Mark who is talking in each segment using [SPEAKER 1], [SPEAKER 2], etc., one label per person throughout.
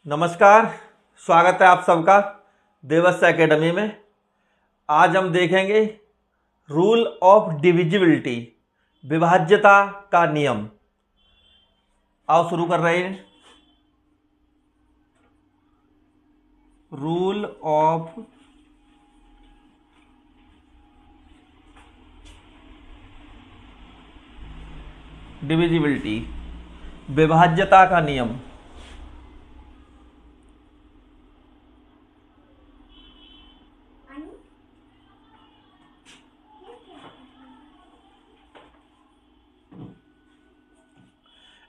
[SPEAKER 1] नमस्कार। स्वागत है आप सबका देवस्य एकेडमी में। आज हम देखेंगे रूल ऑफ डिविजिबिलिटी, विभाज्यता का नियम। आओ शुरू कर रहे हैं। रूल ऑफ डिविजिबिलिटी, विभाज्यता का नियम।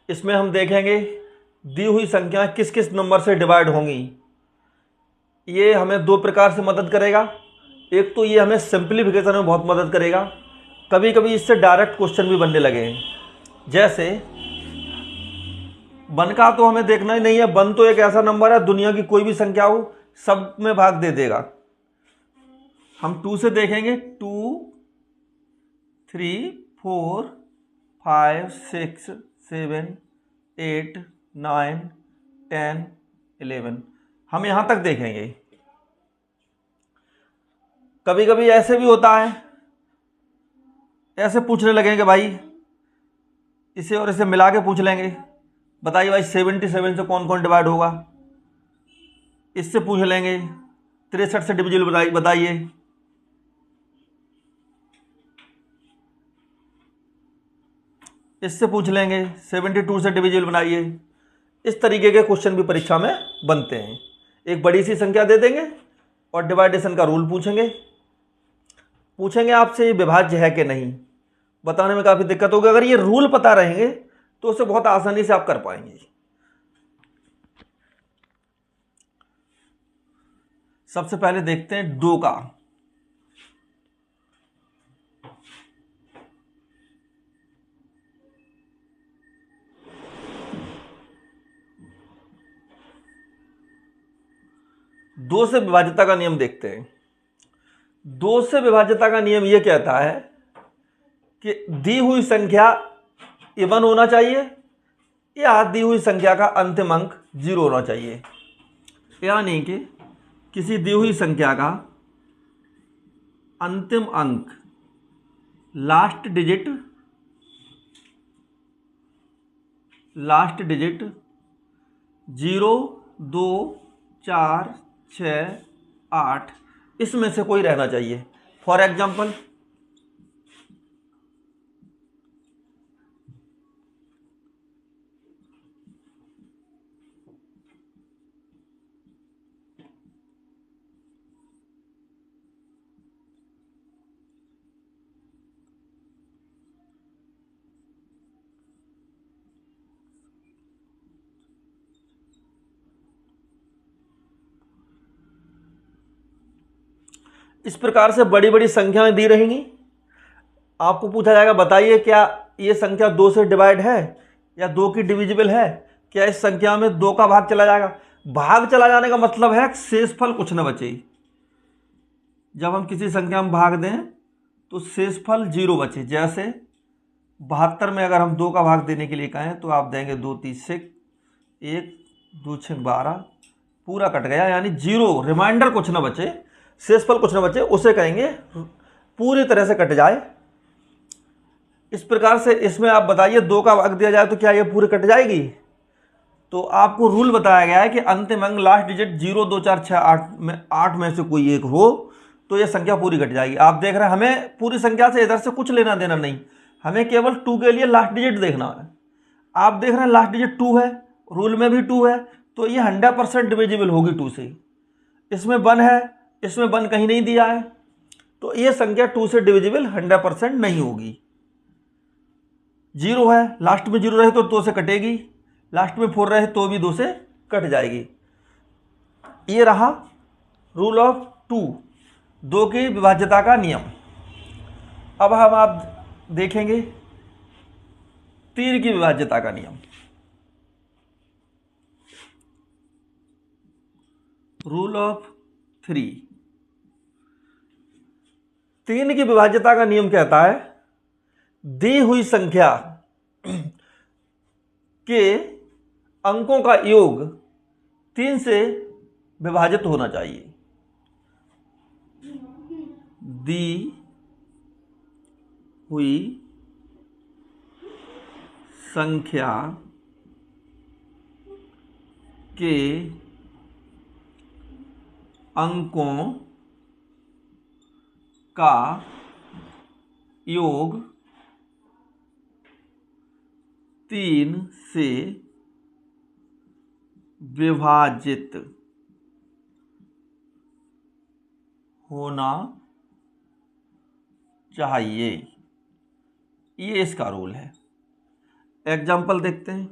[SPEAKER 1] इसमें हम देखेंगे दी हुई संख्या किस किस नंबर से डिवाइड होंगी। ये हमें दो प्रकार से मदद करेगा। एक तो ये हमें सिंप्लीफिकेशन में बहुत मदद करेगा। कभी कभी इससे डायरेक्ट क्वेश्चन भी बनने लगे हैं। जैसे वन का तो हमें देखना ही नहीं है। वन तो एक ऐसा नंबर है, दुनिया की कोई भी संख्या हो सब में भाग दे देगा। हम टू से देखेंगे। 2, 3, 4, 5, 6, 7, 8, 9, 10, 11, हम यहां तक देखेंगे। कभी कभी ऐसे भी होता है, ऐसे पूछने लगेंगे भाई, इसे और इसे मिला के पूछ लेंगे। बताइए भाई 77 से कौन कौन डिवाइड होगा। इससे पूछ लेंगे 63 से डिविजिबल बताइए। इससे पूछ लेंगे 72 से डिविजिबल बनाइए। इस तरीके के क्वेश्चन भी परीक्षा में बनते हैं। एक बड़ी सी संख्या दे देंगे और डिवाइडेशन का रूल पूछेंगे आपसे ये विभाज्य है कि नहीं। बताने में काफ़ी दिक्कत होगी। अगर ये रूल पता रहेंगे तो उसे बहुत आसानी से आप कर पाएंगे। सबसे पहले देखते हैं 2 का। दो से विभाज्यता का नियम देखते हैं। 2 से विभाज्यता का नियम यह कहता है कि दी हुई संख्या इवन होना चाहिए या दी हुई संख्या का अंतिम अंक 0 होना चाहिए। यानी कि किसी दी हुई संख्या का अंतिम अंक, लास्ट डिजिट 0, 2, 4, 6, 8 इसमें से कोई रहना चाहिए। फॉर एग्जाम्पल इस प्रकार से बड़ी बड़ी संख्याएं दी रहेंगी। आपको पूछा जाएगा बताइए क्या ये संख्या 2 से डिवाइड है या 2 की डिविजिबल है। क्या इस संख्या में 2 का भाग चला जाएगा। भाग चला जाने का मतलब है शेषफल कुछ न बचे। जब हम किसी संख्या में भाग दें तो शेषफल 0 बचे। जैसे 72 में अगर हम 2 का भाग देने के लिए कहें तो आप देंगे 2 3 6, 1 2 6 12, पूरा कट गया यानी 0, रिमाइंडर कुछ न बचे, शेषफल कुछ न बचे, उसे कहेंगे पूरी तरह से कट जाए। इस प्रकार से इसमें आप बताइए 2 का भाग दिया जाए तो क्या ये पूरी कट जाएगी। तो आपको रूल बताया गया है कि अंतिम अंक लास्ट डिजिट 0, 2, 4, 6, 8 में से कोई एक हो तो ये संख्या पूरी कट जाएगी। आप देख रहे हैं हमें पूरी संख्या से इधर से कुछ लेना देना नहीं, हमें केवल 2 के लिए लास्ट डिजिट देखना है। आप देख रहे हैं लास्ट डिजिट 2 है, रूल में भी 2 है, तो ये 100% डिविजिबल होगी 2 से। इसमें 1 है, इसमें 1 कहीं नहीं दिया है, तो ये संख्या 2 से डिविजिबल 100% नहीं होगी। 0 है, लास्ट में 0 रहे तो 2 से कटेगी, लास्ट में 4 रहे तो भी 2 से कट जाएगी। ये रहा रूल ऑफ 2 की विभाज्यता का नियम। अब हम आप देखेंगे 3 की विभाज्यता का नियम। रूल ऑफ 3 की विभाज्यता का नियम कहता है दी हुई संख्या के अंकों का योग 3 से विभाजित होना चाहिए। दी हुई संख्या के अंकों का योग 3 से विभाजित होना चाहिए। ये इसका रूल है। एग्जाम्पल देखते हैं।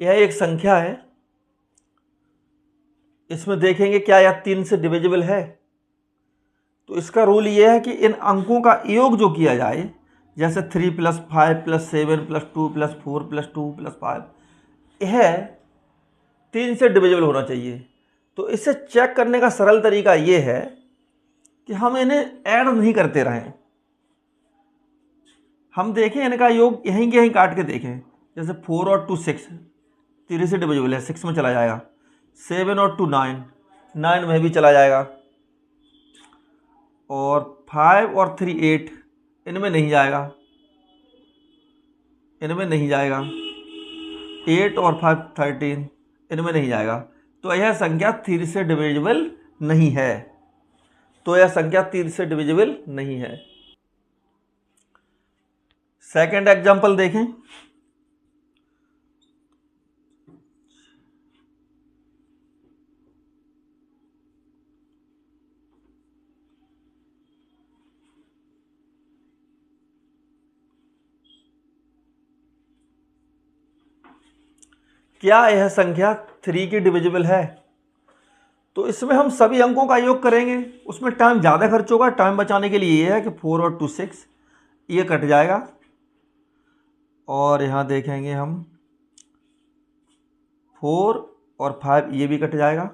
[SPEAKER 1] यह एक संख्या है, इसमें देखेंगे क्या यह 3 से डिविजिबल है। तो इसका रूल यह है कि इन अंकों का योग जो किया जाए, जैसे 3 + 5 + 7 + 2 + 4 + 2 + 5, यह 3 से डिविजिबल होना चाहिए। तो इसे चेक करने का सरल तरीका यह है कि हम इन्हें ऐड नहीं करते रहें। हम देखें इनका योग यहीं के यहीं काट के देखें। जैसे 4 और 2 6, 3 से डिविजिबल है, 6 में चला जाएगा। 7 और 2 9, 9 में भी चला जाएगा। और 5 और 3 8, इनमें नहीं जाएगा, इनमें नहीं जाएगा। 8 और 5 13, इनमें नहीं जाएगा। तो यह संख्या 3 से डिविजिबल नहीं है। तो यह संख्या 3 से डिविजिबल नहीं है। सेकंड एग्जांपल देखें। क्या यह संख्या 3 की डिविजिबल है? तो इसमें हम सभी अंकों का योग करेंगे, उसमें टाइम ज़्यादा खर्च होगा। टाइम बचाने के लिए ये है कि 4 और 2 6, ये कट जाएगा। और यहाँ देखेंगे हम 4 और 5, ये भी कट जाएगा।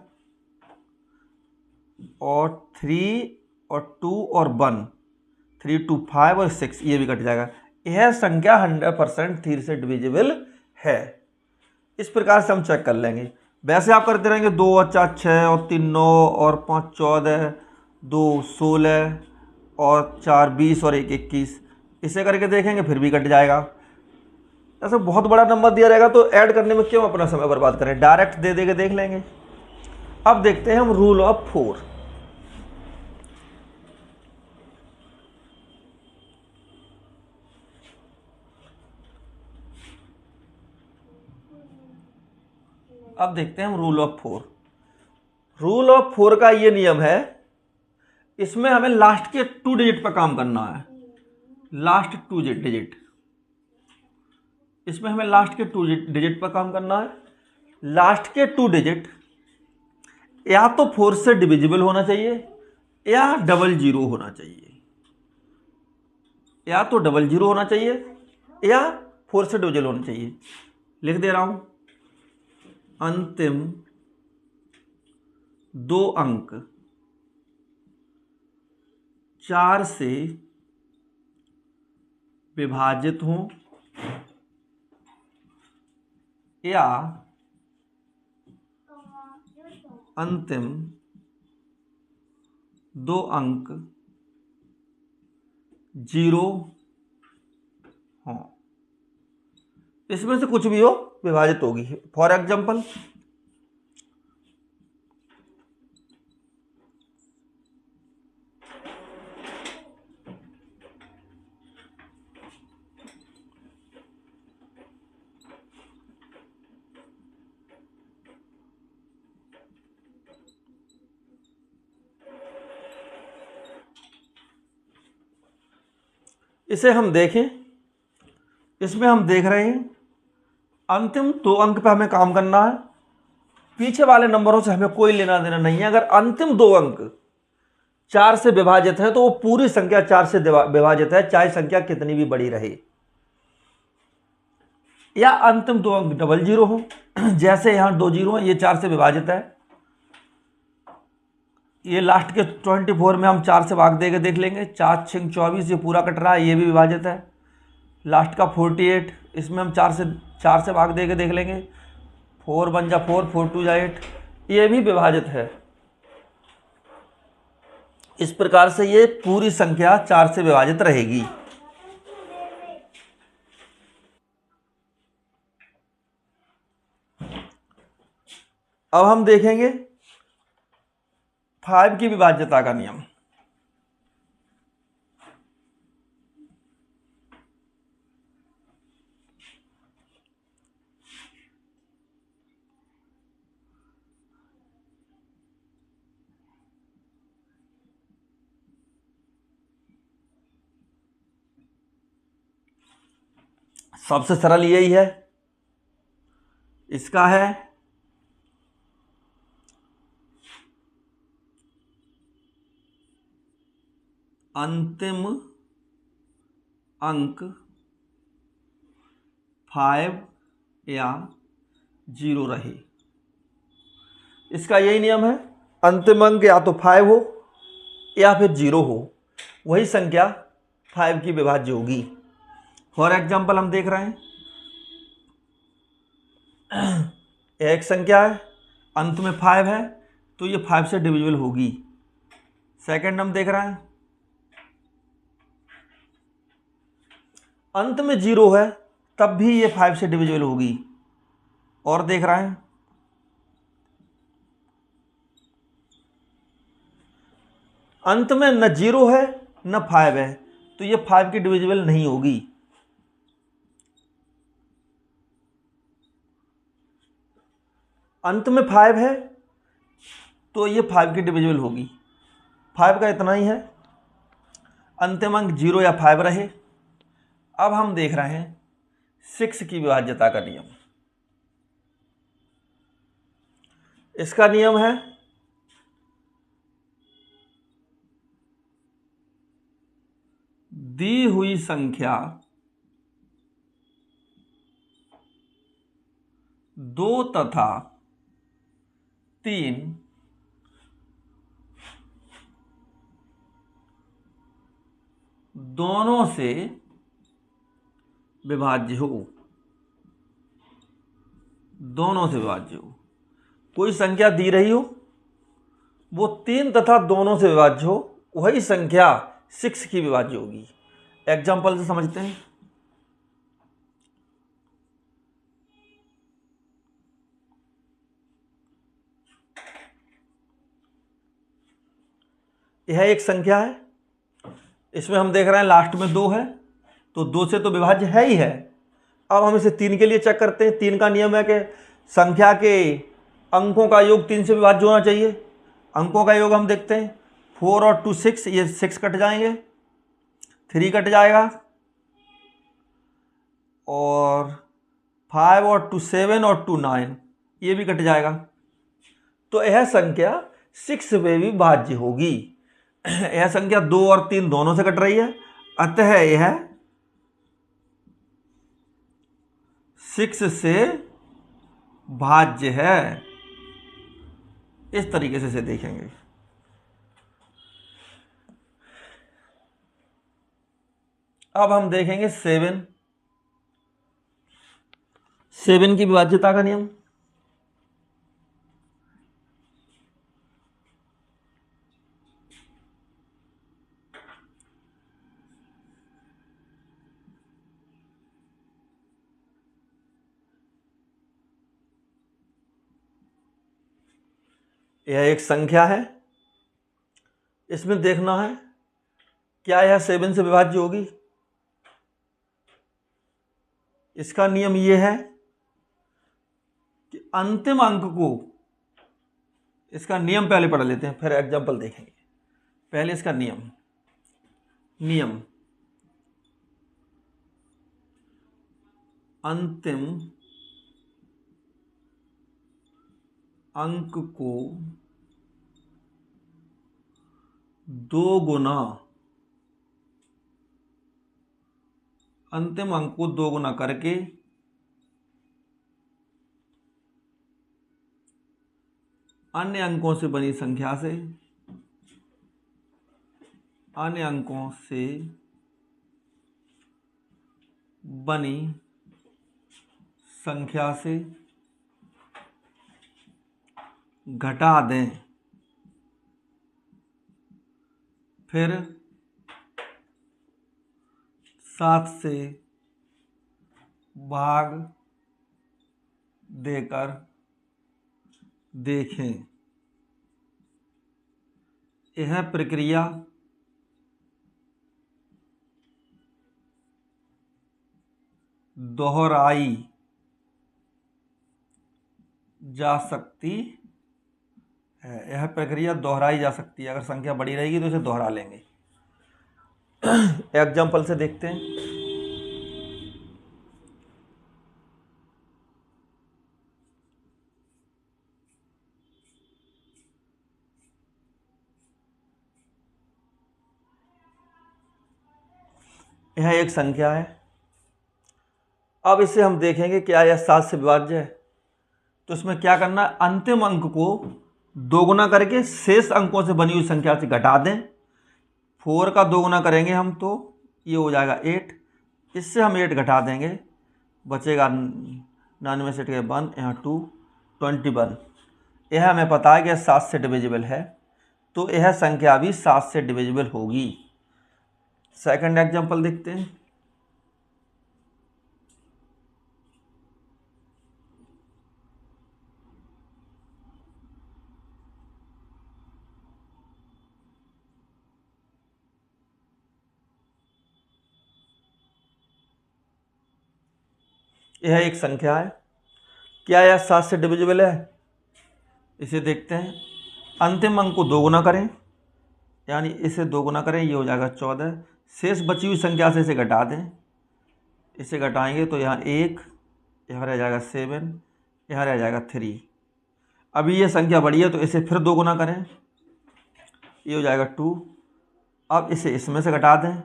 [SPEAKER 1] और 3 और 2 और 1, 3 2 5 और 6, ये भी कट जाएगा। यह संख्या 100% 3 से डिविजिबल है। इस प्रकार से हम चेक कर लेंगे। वैसे आप करते रहेंगे 2 और 4 6 और 3 9 और 5 14, 2 16 और 4 20 और 1 21, इसे करके देखेंगे फिर भी कट जाएगा। ऐसा बहुत बड़ा नंबर दिया रहेगा तो ऐड करने में क्यों अपना समय बर्बाद करें, डायरेक्ट दे के देख लेंगे। अब देखते हैं हम रूल ऑफ 4। अब देखते हैं हम रूल ऑफ 4। रूल ऑफ 4 का ये नियम है, इसमें हमें लास्ट के 2 डिजिट पर काम करना है। लास्ट 2 डिजिट, इसमें हमें लास्ट के 2 डिजिट पर काम करना है। लास्ट के 2 डिजिट या तो 4 से डिविजिबल होना चाहिए या 00 होना चाहिए। या तो 00 होना चाहिए या 4 से डिविजिबल होना चाहिए। लिख दे रहा हूं, अंतिम 2 अंक 4 से विभाजित हों या अंतिम 2 अंक 0 हों। इसमें से कुछ भी हो विभाजित होगी। फॉर एग्जाम्पल, इसे हम देखें। इसमें हम देख रहे हैं अंतिम 2 अंक पे हमें काम करना है। पीछे वाले नंबरों से हमें कोई लेना देना नहीं है। अगर अंतिम 2 अंक 4 से विभाजित है तो वो पूरी संख्या 4 से विभाजित है, चाहे संख्या कितनी भी बड़ी रहे। या अंतिम दो अंक डबल जीरो हो। जैसे यहाँ दो जीरो हैं, ये 4 से विभाजित है, ये लास्ट के 24 में हम 4 से भाग देके देख लेंगे, 4 6 24, ये पूरा कट रहा है, ये भी विभाजित है। लास्ट का 48, इसमें हम 4 से भाग देके देख लेंगे, 4 1 जा 4, 4 2 जा 8, ये भी विभाजित है। इस प्रकार से ये पूरी संख्या 4 से विभाजित रहेगी। अब हम देखेंगे 5 की विभाज्यता का नियम। सबसे सरल यही है, इसका है अंतिम अंक 5 या 0 रहे। इसका यही नियम है, अंतिम अंक या तो 5 हो या फिर 0 हो, वही संख्या 5 की विभाज्य होगी। फॉर एग्जाम्पल हम देख रहे हैं, एक संख्या है, अंत में 5 है, तो ये 5 से डिविजिबल होगी। सेकंड हम देख रहे हैं, अंत में 0 है, तब भी ये 5 से डिविजिबल होगी। और देख रहे हैं, अंत में न 0 है न 5 है, तो ये 5 की डिविजिबल नहीं होगी। अंत में 5 है तो ये 5 की डिविजिबल होगी। 5 का इतना ही है, अंतिम अंक 0 या 5 रहे। अब हम देख रहे हैं 6 की विभाज्यता का नियम। इसका नियम है दी हुई संख्या 2 तथा 3 दोनों से विभाज्य हो। दोनों से विभाज्य हो, कोई संख्या दी रही हो, वो 3 तथा दोनों से विभाज्य हो, वही संख्या 6 की विभाज्य होगी। एग्जाम्पल से समझते हैं। यह एक संख्या है, इसमें हम देख रहे हैं लास्ट में 2 है, तो 2 से तो विभाज्य है ही है। अब हम इसे 3 के लिए चेक करते हैं। 3 का नियम है कि संख्या के अंकों का योग 3 से विभाज्य होना चाहिए। अंकों का योग हम देखते हैं, 4 और 2 6, ये 6 कट जाएंगे, 3 कट जाएगा, और 5 और 2 7 और 2 9, ये भी कट जाएगा। तो यह संख्या 6 में भी विभाज्य होगी। यह संख्या 2 और 3 दोनों से कट रही है, अतः यह 6 से भाज्य है। इस तरीके से इसे देखेंगे। अब हम देखेंगे 7 की विभाज्यता का नियम। यह एक संख्या है, इसमें देखना है क्या यह 7 से विभाज्य होगी। इसका नियम यह है कि अंतिम अंक को, इसका नियम पहले पढ़ लेते हैं, फिर एग्जाम्पल देखेंगे। पहले इसका नियम अंतिम अंक को 2 गुना, अंतिम अंक को 2 गुना करके अन्य अंकों से बनी संख्या से, अन्य अंकों से बनी संख्या से घटा दें, फिर 7 से भाग देकर देखें। यह प्रक्रिया दोहराई जा सकती है। यह प्रक्रिया दोहराई जा सकती है। अगर संख्या बड़ी रहेगी तो इसे दोहरा लेंगे। एग्जाम्पल से देखते हैं। यह एक संख्या है। अब इसे हम देखेंगे क्या यह 7 से विभाज्य है। तो इसमें क्या करना है, अंतिम अंक को दोगुना करके शेष अंकों से बनी हुई संख्या से घटा दें। 4 का दोगुना करेंगे हम तो ये हो जाएगा 8। इससे हम 8 घटा देंगे, बचेगा 99 से 1, यहाँ 2, 21। यह हमें पता है कि 7 से डिविजिबल है, तो यह संख्या भी 7 से डिविजिबल होगी। सेकंड एग्जांपल देखते हैं। यह एक संख्या है। क्या यह 7 से डिविजिबल है? इसे देखते हैं। अंतिम अंक को दोगुना करें, यानी इसे दोगुना करें, ये हो जाएगा 14। शेष बची हुई संख्या से इसे घटा दें। इसे घटाएंगे तो यहाँ 1, यहाँ रह जाएगा 7, यहाँ रह जाएगा 3। अभी ये संख्या बड़ी है तो इसे फिर दोगुना करें, ये हो जाएगा 2। अब इसे इसमें से घटा दें,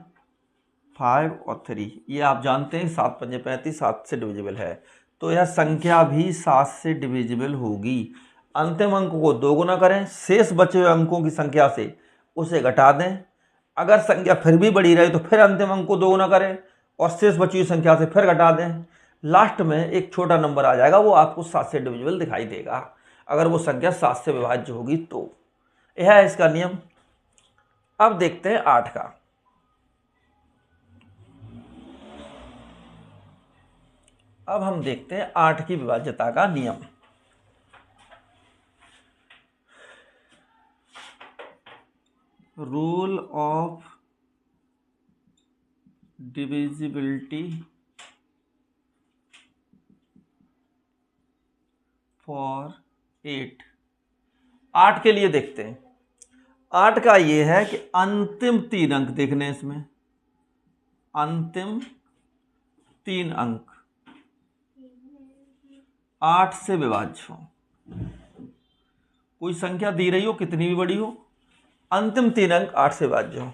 [SPEAKER 1] 5 और 3। ये आप जानते हैं 7 पंजे 35, 7 से डिविजिबल है, तो यह संख्या भी 7 से डिविजिबल होगी। अंतिम अंक को दोगुना करें, शेष बचे हुए अंकों की संख्या से उसे घटा दें। अगर संख्या फिर भी बड़ी रहे तो फिर अंतिम अंक को दोगुना करें और शेष बची हुई संख्या से फिर घटा दें। लास्ट में एक छोटा नंबर आ जाएगा, वो आपको 7 से डिविजिबल दिखाई देगा, अगर वो संख्या 7 से विभाज्य होगी तो। यह है इसका नियम। अब देखते हैं 8 का। अब हम देखते हैं 8 की विभाज्यता का नियम। Rule of divisibility for 8। 8 के लिए देखते हैं। 8 का ये है कि अंतिम 3 अंक देखने इसमें, अंतिम 3 अंक 8 से विभाज्य हो। कोई संख्या दी रही हो, कितनी भी बड़ी हो, अंतिम 3 अंक 8 से विभाज्य हो।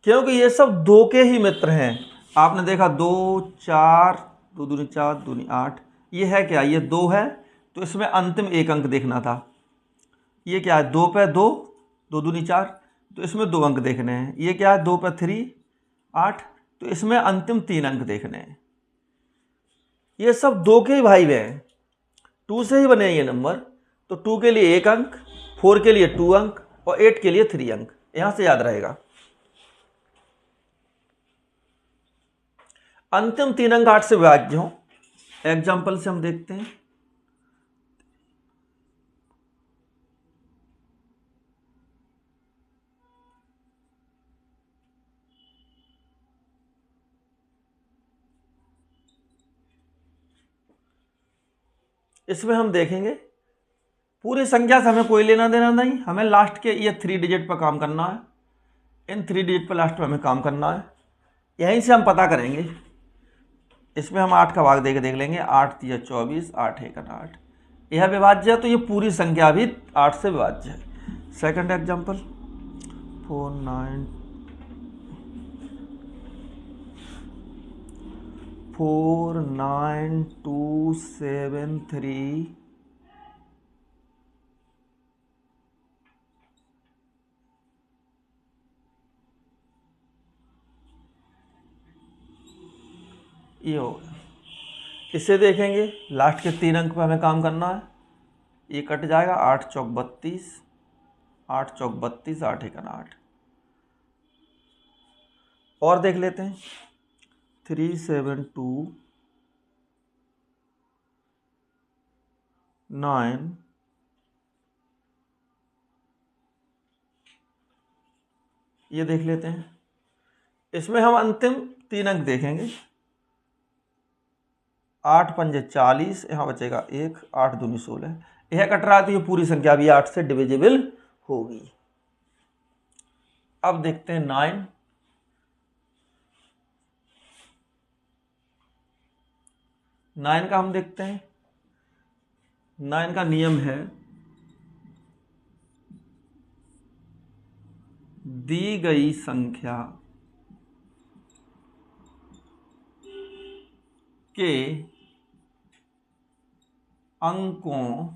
[SPEAKER 1] क्योंकि ये सब 2 के ही मित्र हैं। आपने देखा 2, 4, 2 दूनी 4, 2 दूनी 8। ये है क्या, ये 2 है, तो इसमें अंतिम 1 अंक देखना था। ये क्या है, 2 पे 2, 2 दूनी 4, तो इसमें 2 अंक देखने हैं। ये क्या है, 2 पे 3, 8, तो इसमें अंतिम 3 अंक देखने हैं। ये सब 2 के ही भाई हैं, 2 से ही बने हैं ये नंबर। तो 2 के लिए 1 अंक, 4 के लिए 2 अंक और 8 के लिए 3 अंक। यहां से याद रहेगा। अंतिम 3 अंक 8 से विभाज्य हो। एग्जाम्पल से हम देखते हैं। इसमें हम देखेंगे पूरी संख्या से हमें कोई लेना देना नहीं, हमें लास्ट के ये 3 डिजिट पर काम करना है। इन 3 डिजिट पर लास्ट में हमें काम करना है। यहीं से हम पता करेंगे। इसमें हम 8 का भाग देख लेंगे। 8 3 24, 8 1 8। यह विभाज्य है, तो ये पूरी संख्या भी 8 से विभाज्य है। सेकंड एग्जाम्पल 49273 ये हो गया। इसे देखेंगे, लास्ट के 3 अंक पे हमें काम करना है। ये कट जाएगा, 8 चौक 32, 8 चौक 32, 8 एकन 8। और देख लेते हैं, 372 9, ये देख लेते हैं। इसमें हम अंतिम 3 अंक देखेंगे। 8 पंजे 40, यहाँ बचेगा 1, 8 दूनी 16। यह कट रहा है तो ये पूरी संख्या भी 8 से डिविजिबल होगी। अब देखते हैं 9। 9 का हम देखते हैं। 9 का नियम है, दी गई संख्या के अंकों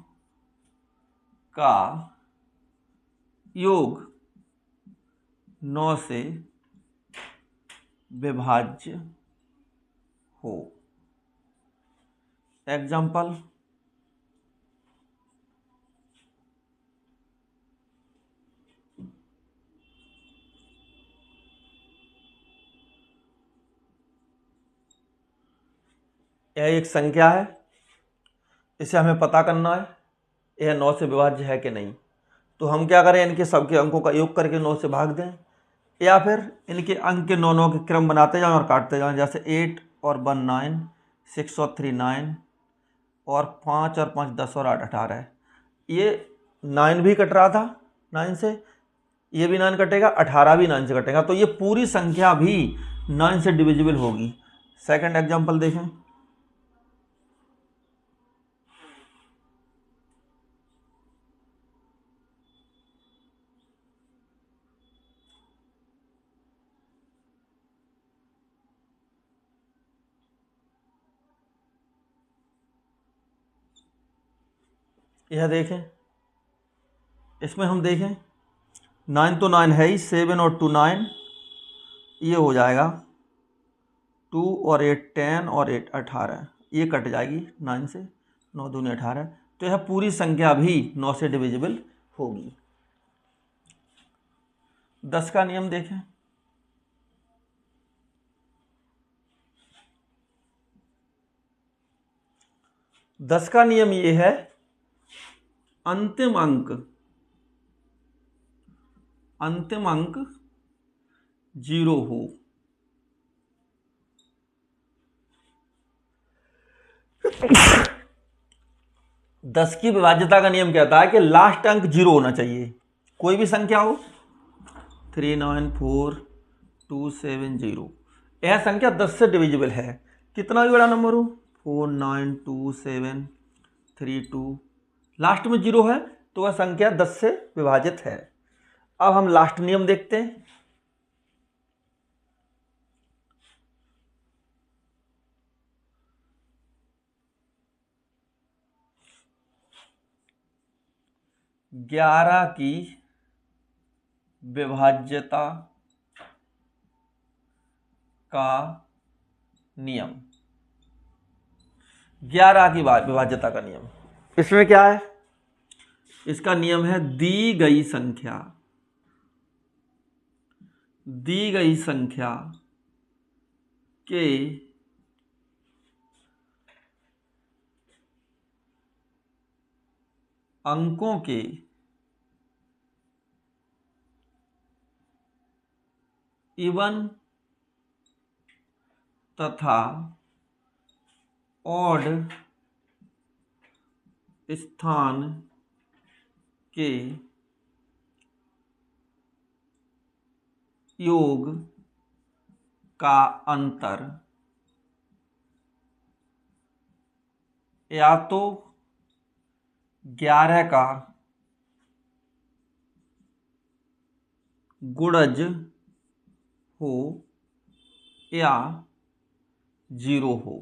[SPEAKER 1] का योग 9 से विभाज्य हो। एग्जाम्पल, यह एक संख्या है, इसे हमें पता करना है यह 9 से विभाज्य है कि नहीं। तो हम क्या करें, इनके सबके अंकों का योग करके 9 से भाग दें, या फिर इनके अंक के 9 के क्रम बनाते जाएं और काटते जाएं। जैसे 8 और 1 9, 6 और 3 9, और 5 और 5 10 और 8 18 है। ये 9 भी कट रहा था 9 से, ये भी 9 कटेगा, 18 भी 9 से कटेगा, तो ये पूरी संख्या भी 9 से डिविजिबल होगी। सेकंड एग्जांपल देखें, यह देखें, इसमें हम देखें 9 तो 9 है ही, 7 और 2 9, ये हो जाएगा 2 और 8 10 और 8 18, ये कट जाएगी 9 से, 9 दूनी 18, तो यह पूरी संख्या भी 9 से डिविजिबल होगी। 10 का नियम देखें, दस का नियम ये है, अंतिम अंक 0 हो। दस की विभाज्यता का नियम कहता है कि लास्ट अंक 0 होना चाहिए, कोई भी संख्या हो, 3 9 4 2 7 0, यह संख्या 10 से डिविजिबल है। कितना भी बड़ा नंबर हो, 4 9 2 7 3 2, लास्ट में 0 है तो वह संख्या 10 से विभाजित है। अब हम लास्ट नियम देखते हैं। ग्यारह की विभाज्यता का नियम, 11 की विभाज्यता का नियम, इसमें क्या है, इसका नियम है दी गई संख्या के अंकों के इवन तथा ऑड स्थान के योग का अंतर या तो 11 का गुणज हो या 0 हो।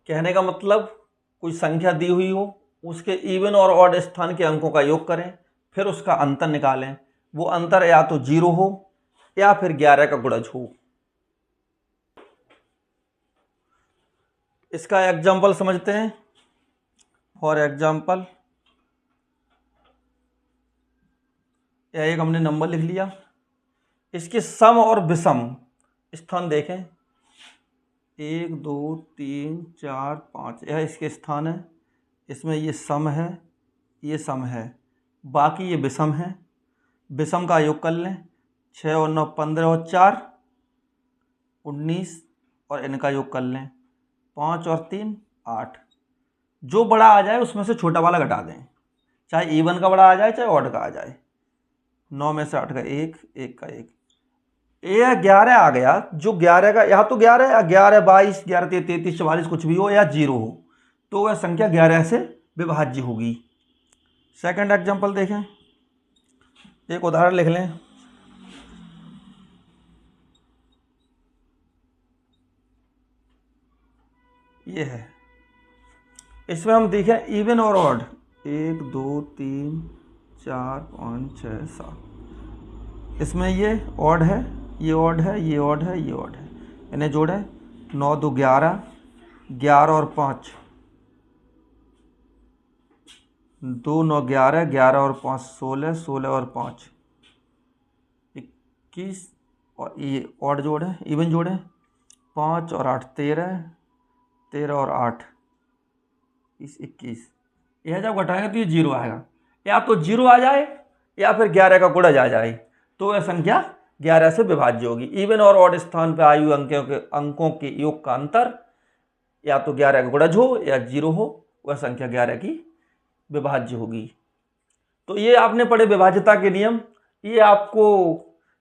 [SPEAKER 1] कहने का मतलब कोई संख्या दी हुई हो, उसके इवन और ऑड स्थान के अंकों का योग करें, फिर उसका अंतर निकालें। वो अंतर या तो 0 हो या फिर 11 का गुणज हो। इसका एग्जाम्पल समझते हैं। फॉर एग्जाम्पल, यह एक हमने नंबर लिख लिया, इसके सम और विषम स्थान देखें। 1 2 3 4 5, यह इसके स्थान है। इसमें ये सम है, ये सम है, बाकी ये विषम है। विषम का योग कर लें। 6 और 9 15 और 4 19, और इनका योग कर लें। 5 और 3 8। जो बड़ा आ जाए उसमें से छोटा वाला घटा दें, चाहे इवन का बड़ा आ जाए चाहे ऑड का आ जाए। 9 में से 8 का 1, 1 का 1, यह 11 आ गया। जो 11 का, यहाँ तो 11 या 11 22 11 33 44 कुछ भी हो या 0 हो, तो वह संख्या 11 से विभाज्य होगी। सेकंड एग्जांपल देखें, एक उदाहरण लिख लें। ये है, इसमें हम देखें इवन और ऑड। 1 2 3 4 5 6 7। इसमें ये ऑड है, ये ऑड है, ये ऑड है, ये ऑड है। इन्हें जोड़े। 9 2 11, 11 और 5 2 9 11, 11 और 5 16, 16 और 5 21, और ये ऑड जोड़े, इवन जोड़े। 5 और 8 13, 13 और 8 21। यह जब घटाएंगे तो ये 0 आएगा। या तो 0 आ जाए या फिर 11 का गुणज आ जाए, तो यह संख्या 11 से विभाज्य होगी। इवन और ऑड स्थान पर आयु अंकों के योग का अंतर या तो 11 का गुणज हो या 0 हो, वह संख्या 11 की विभाज्य होगी। तो ये आपने पढ़े विभाज्यता के नियम। ये आपको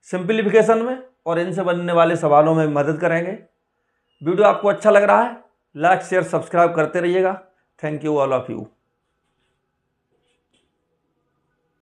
[SPEAKER 1] सिंप्लीफिकेशन में और इनसे बनने वाले सवालों में मदद करेंगे। वीडियो आपको अच्छा लग रहा है, लाइक शेयर सब्सक्राइब करते रहिएगा। Thank you all of you.